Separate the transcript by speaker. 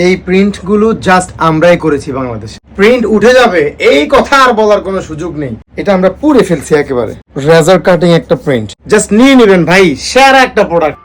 Speaker 1: এই প্রিন্ট গুলো জাস্ট আমরাই করেছি বাংলাদেশে। প্রিন্ট উঠে যাবে এই কথা আর বলার কোনো সুযোগ নেই। এটা আমরা পুড়ে ফেলছি একেবারে। রেজার কাটিং একটা প্রিন্ট, জাস্ট নিয়ে নেবেন ভাই, সেরা একটা প্রোডাক্ট।